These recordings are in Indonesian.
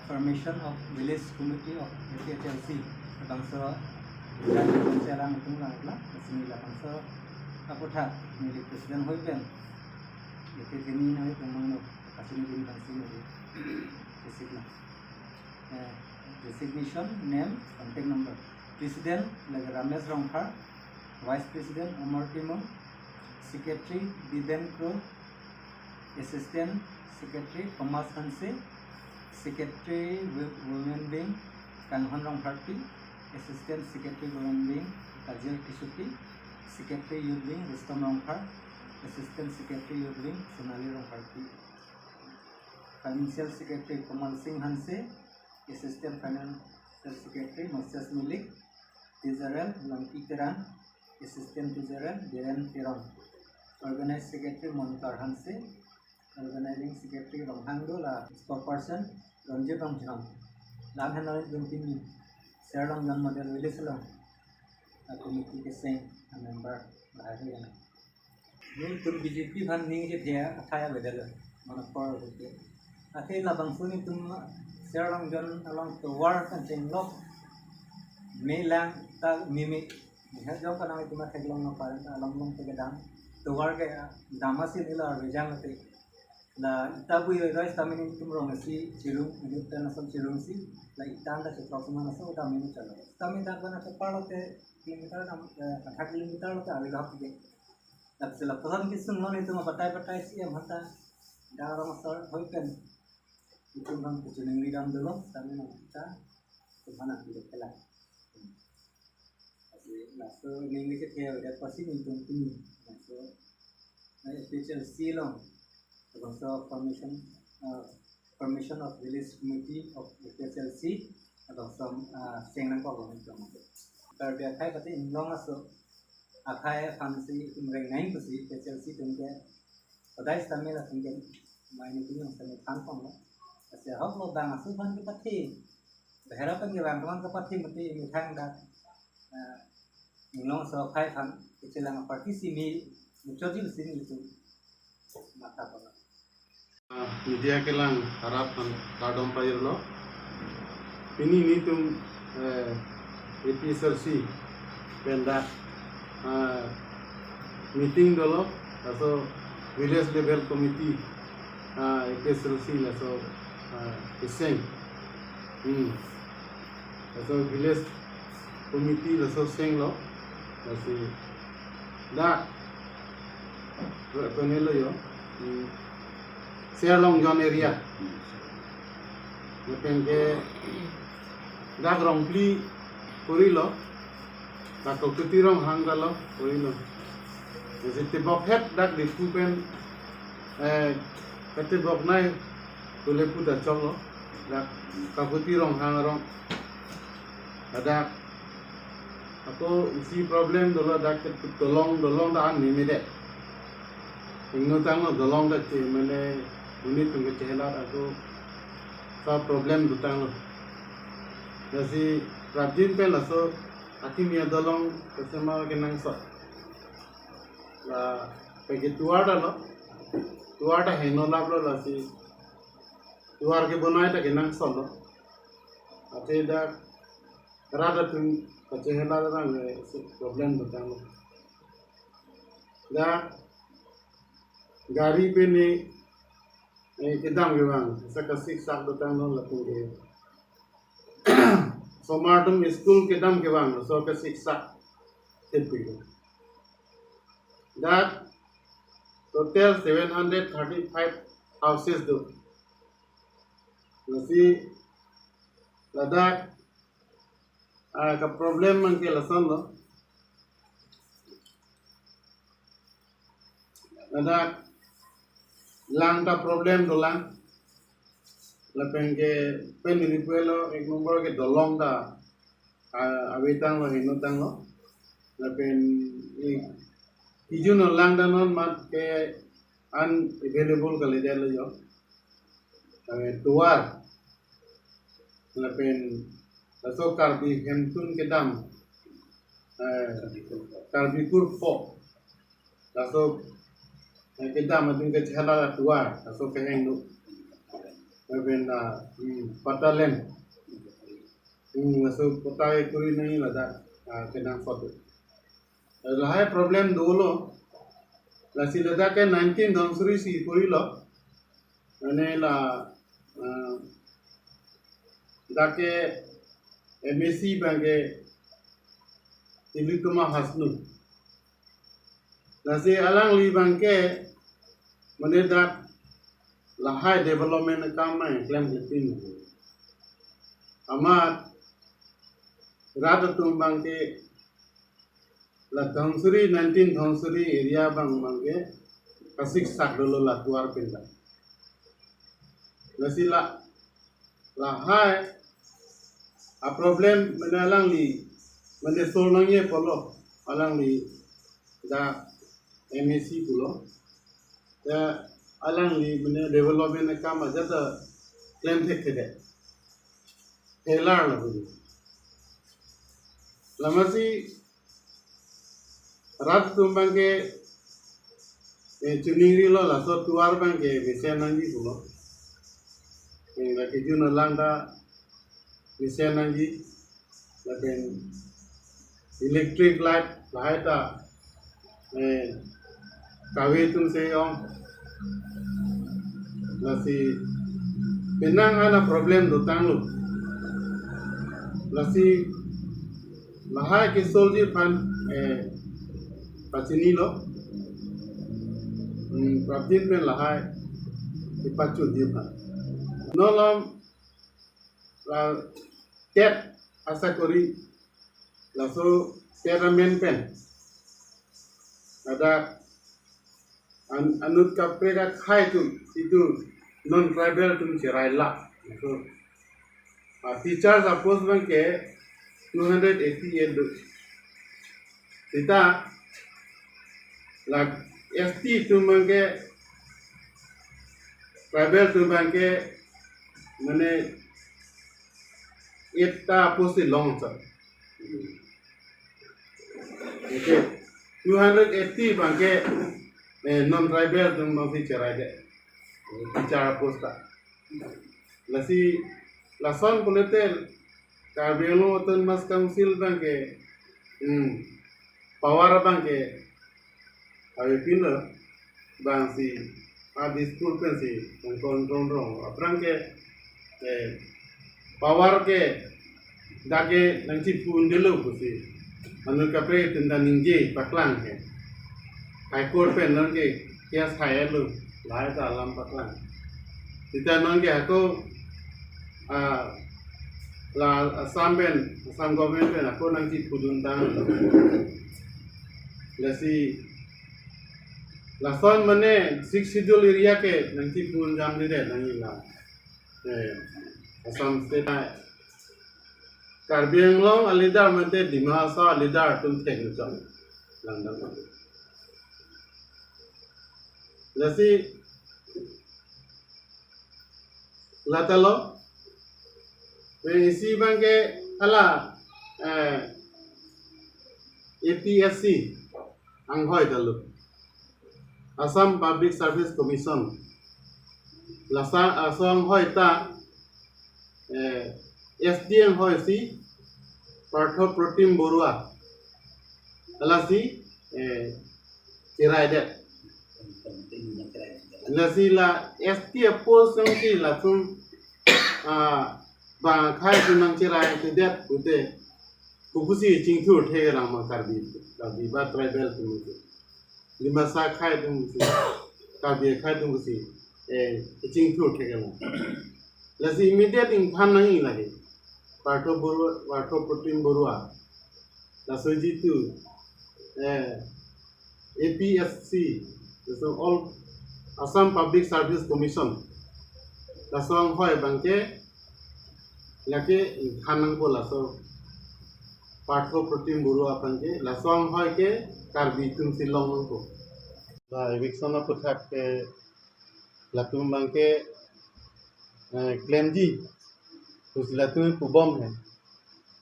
formation of village committee of APHLC bangsa dan cara mutung langla sini la bangsa apotha milik presiden hoiben itu ini nami pemangno kasini din bangsi designation name contact number president like Ramesh Rongkhar, vice president Amar Timo, secretary Diben Kro, assistant secretary Thomas Hanse, secretary women wing Kanhan Rongkharti, assistant secretary women wing Kajil Kisuki, secretary youth wing Rustam Rongkhar, assistant secretary youth wing Sonali Rongkharti, financial secretary Kamal Singh Hanse, assistant financial secretary Moses Milik, treasurer Lampi Teran, assistant treasurer Diren Teran, organizing secretary Monikar Hanse, organizing secretary Longhangdo la spokesperson Ranjit Ramjam, Lamhanoi Dumpini, Serang Jan Model Willisalong, a committee ke same a member Lahariana. Nil tur BJP van ningi dia athaya bedel manapor hote. Athe la bangsuni tum Serang Jan along to work and change lock. Melang ta mimi ha jong kana tuma theglong no paran along long te dam to work damasi nila rejang te la tabu yo guys tamin tum rong si chirung ni tan sam chirung si la itanda se proxima so ta mimi chalo tamin da bana se palote kilometer nam 8 kilometer lo ta avila hapge tab se la protham kisum no ni tuma patai si am hata da rong sor hoiken itum ram kuchuning ri dam dolo tamin ta tumana ki kela so ini ke dia ada pasti mintum ini so special silong so formation of village committee of APHLC atau senang kau orang itu terbiak kai pasti inlong aso akai fancy umreng naik tu si APHLC tunggu padai stamil lah tunggu main itu yang stamil tanpong lah asyik hok lo bang aso ban kita ti berharapan kita bang teman kita ti mesti mitang dah Inong so kai fan kecilang partisi mi muncul sini itu mata apa? Media kelang harapan kadang payar lo. Ini tum APHLC pendak meeting dolo, atau village level committee APHLC lah so iseng, atau village committee lah so seng lo. Kasi dak penelo yo Serang Jan area nepenge dak rongpli korilo dak kutirong hanggalo korilo jadi tebok het dak dikupen kate bok nai kulepu da cholo dak kakutirong hangarong ada aku isi problem dulu dah dolong dah ni mede. Ingat tanglo dolong dah cih mana unit tunggu cehelat aku sab problem tu tanglo. Jadi rajin pen laso akhirnya dia dolong kesema kenang so. La pergi tuar dah heno lablo lasi tuar ke bonai dah kenang so lo. Akhirnya dah rada tu kecehelat orang problem betul. Dah gari pe ni kedam gewang, sekasih sak betul non laku dia. Somartum school kedam gewang, so kasih sak tepi. Dah total 735 houses tu. Nasi ladak ka problem man ke lasan lo ada lang ta problem do lang la penge pen ni puelo ek number ke dolong da awitang lo hinutang lo la pen ijuno lang da non mat ke unavailable ka le lo yo tuar la pen so karbi hemtun kedam karbi kurfo so kedam adun ke chala tuar so ke hendu ben Patalen so potai kuri nahi lada kena foto lahai problem dolo la si lada ke 19 donsuri si kuri lo ane la dake MSc bange Tilituma Hasnu la si alang li bange mane dak lahai development kamai claim litin amat rata tumbang ke la Dhansuri 19 Dhansuri area bang mangke kasik sak dolo la tuar pinta la sila lahai a problem menalang li mende solnangye polo alang li da MSc pulo ya alang li mene development kam ajata claim thekede telar la budi lamasi rat tumbang ke chuningri lo la so tuar bang ke visenangi pulo la kijuna landa visenangi la ben electric light lahita kawe tum se om la si penang ana problem do tanglu la si lahai ke soldier fan pacini lo praptin pen lahai ipacu dia fan nolom la tet asa kori la so teramen pen ada anut kapre khai tu itu non tribal tum cerai la so teachers suppose bang ke 288 do kita la ST tum bang ke tribal tum bang ke mane eta post long sa okay 280 bang ke non tribal tum bang si cerai de bicara posta lasi lason politel karbelo ton mas council bang ke power bang ke awe pino bang si adi school pen si kontrol rong aprang ke power ke dage nanti pundelo kusi anu kapre tenda ninje paklang ke high court pen non ke kias high lu lai ta lam paklang kita non ke aku la Assam government pen aku nanti pudundang lasi lason mane six schedule area ke nanti pudundang de nangi la Assam state Karbi Anglong alidar mante dimasa alidar tum tek nucam landang lasi latalo isi bangke ala APSC anghoy dalu Assam Public Service Commission lasa asong hoy ta SDM hoy si Partho Protim Borua ala si kirai det lasi la ST post yang si la tum ba khai tu nang chirai tu det ute kukusi chingthur the rang ma karbi ba tribal tu lima sa khai tu si karbi khai tu si chingthur the ga la si immediate in phan nahi lage Partho Protim Borua la soji tu APSC so all Assam Public Service Commission la song hoy bangke laki khanang ko laso Partho Protim Borua bangke la song hoy ke karbi tum silong ko la eviction puthak ke latum bangke claimji us latum kubom hai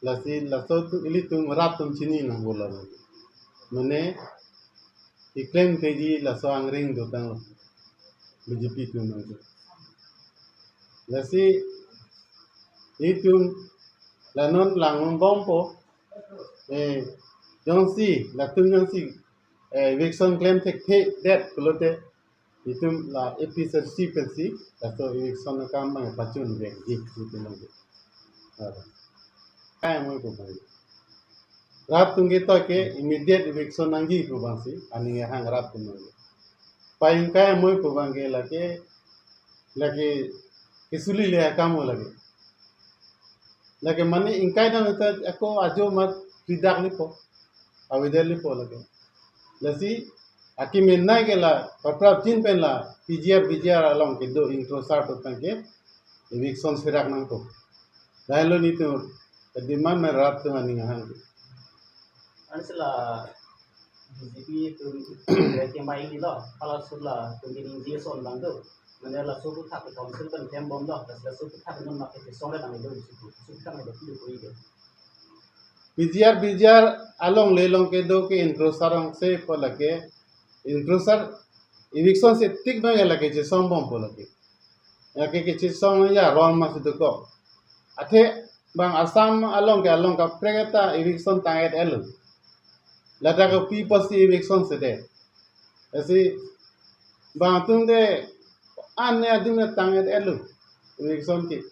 lasi laso tu ili tum rap tum chini na bola mane claim teji laso angring dotang BJP tum bangke Lasi itum lanon lang bompo yongsi latum yongsi eviction claim tek that kulote itum la episode si pensi lato eviction kam mang pachun bek dik itum mang kaya mo ko bang rat tungge to ke immediate eviction nangi ko bangsi ani hang rat tungge paling kaya mo ko bang ke lagi kisuli le kamo lagi mani ingkai na nita ako ajo mat tidak lipo awidel lipo lagi lasi aki minna ke la patrap chin pen la PGR along ke do intro start hotan ke eviction sirak nang ko dahilo nito diman me rat to ani hang Ansela BJP tu yang baik di lo kalau sudah tunggu dia soal bangdo mana lah suku tak konsul kan tem bom lo dah suku tak non mak itu soal dah itu suku tak ada tu itu PGR along lelong ke do ke intro sarang se ko lage intro sar eviction se tik bang lage je sombom po lage ya ke che song ya ron mas do ko athe bang asam along ka pregata eviction tanget elu lada ko people si eviction se de asi bang tung de ane adina tanget elu eviction ki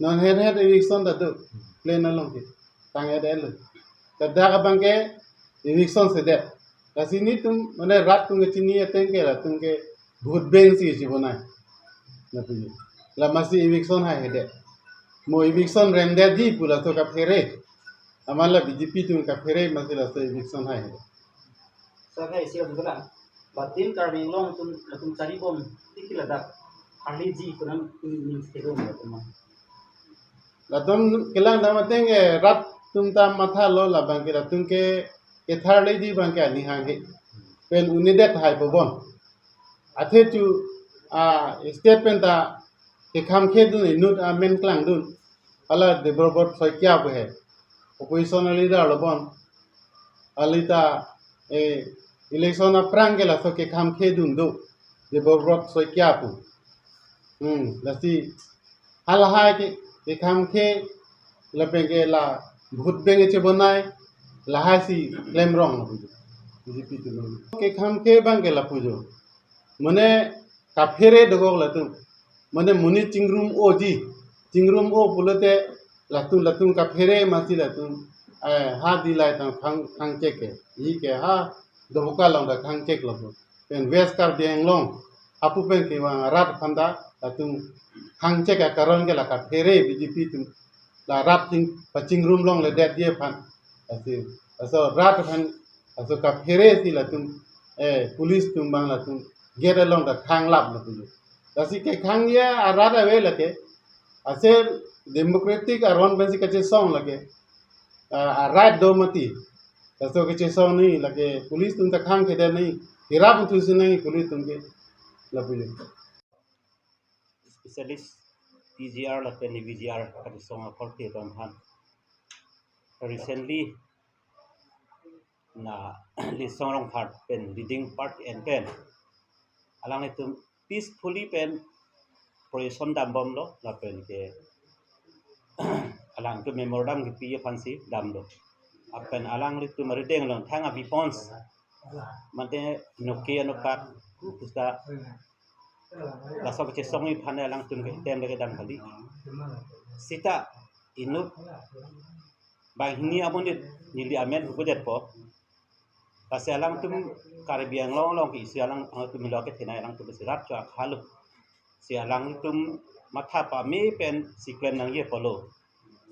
non head eviction da do plain along ki tanget elu kada ka bang ke eviction se de kasi ni tum mane rat tung chini ateng ke la tung ke bhut beng si chibona na pi la masi eviction ha hede mo eviction remde di pula to ka phere amala BJP tung ka phere masi la to eviction ha hede sebagai siapa tu kan batin kami long tum cari bom tikil ada ahli ji kunang ini sekitar rumah la dom kelang dama tenge rat tum ta matha lo la bang ke la tung ke thar le di bang ke ni hang he pen unidet hai pobon athe tu statement ta ke kham khe dun inut men klang dun ala de borbot soi kya bo he opposition leader lobon alita election a prang ke la so ke kham khe dun do de borbot soi kya pu lasi hal hai ke kham khe la benge la bhut benge che bonai la hai si claim wrong na pujo BJP tu ke kham khe bang ke la pujo mane ka phere dogok la tu mane muni chingrum o pulote latung ka phere masi latung ha di lai tang khang chek ke yi ke ha dobuka long da khang chek lo pen west kar deng long apu pen ke wa rat phanda latung khang chek ka karon ke la ka phere BJP tu la rat ting pachingrum long le det ye phan aso rat phan aso ka phere si latung police tum bang latung get along da khang lap la tu lasi ke khang ya arada we lake ase democratic aron bensi kache song lake right do mati aso kache song ni lake police tum ta khang ke da nahi hirap tu se nahi police tum ke la puje spesialis PGR lah pen VGR kat song akor ti ram han recently na li song rong part pen leading part and pen alang itu peacefully pen proyeson dam bom lo la pen ke alang tu memorandum ki piye fansi dam lo apen alang itu merideng lo thang a response mate nokia no pak usta la sok che song ni phane alang tun ke tem le dam khali sita inu bahini abonit nili amen ko det po kasi alang tum Caribbean long ki si alang tum lo ke thina alang tum sirat cha khalu si alang tum matha pa me pen si klem nang ye polo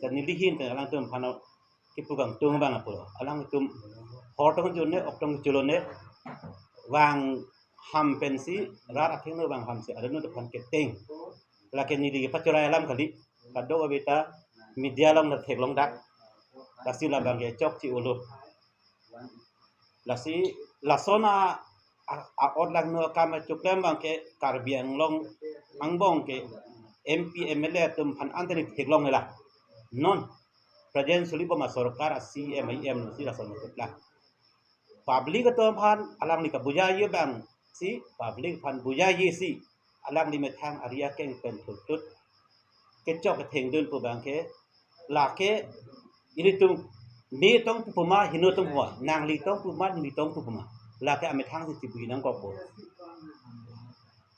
dan nili hin te alang tum phano ki pugang tung bang apolo alang tum hotong jone oktong julone wang ham pensi rat athing no bang ham se adano de phan ke teng la ke ni di pachora alam khali kado abita media long na thek long dak kasi la bang ye chok chi ulo lasi lasona a od lang no kam chuklem bang ke Caribbean long angbong ke MP MLA tum phan anteni thek long la non present sulibo ma sarkar CMIM si la son tutla public to phan alang ni ka buja ye bang si public phan buja ye si alang ni me thang aria keng pen tut ke chok ke theng dun pu bang ke la ke ini tum mi tong pu ma hinu tong pu nang li tong pu ma ni tong pu ma la ke ame thang si bu nang ko po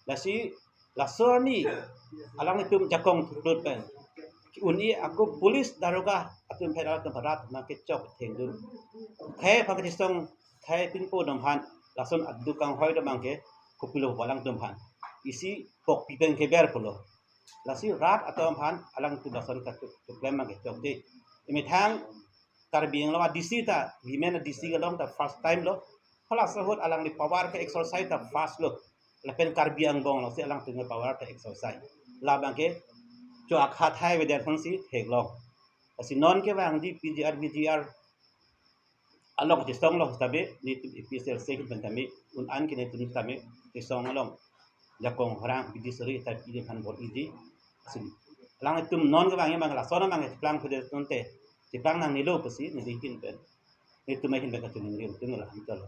la si la so ni alang ni tum jakong thut pen uni aku polis daroga atun phai tum parat ma ke chok theng dun khai phang ke song khai pin po dom han la son adu kang hoi da bang ke ko pilo walang tum han isi pok pi pen ke ber polo la si rat atom han alang tu da son ka tu klem ma ke chok de imi thang karbing lo dc ta women dc ga dom ta first time lo phala sa hot alang ni power ke exercise ta fast lo la pen karbiang bong lo si alang tu power ta exercise la bang ke cho akha thai we der phang si thek lo asi non ke bang di pgr along ti song lo tabe ni psl se ki ben tami un an ki ne tu tami ti song along jakong horang bidi seri ta pi han bol idi sin lang tum non ke bang yang la sona mang plang phu de ton te ti plang nang ni lo pasi ni dikin ben ni tu mai hin be ka tu ni ri tu la han ta lo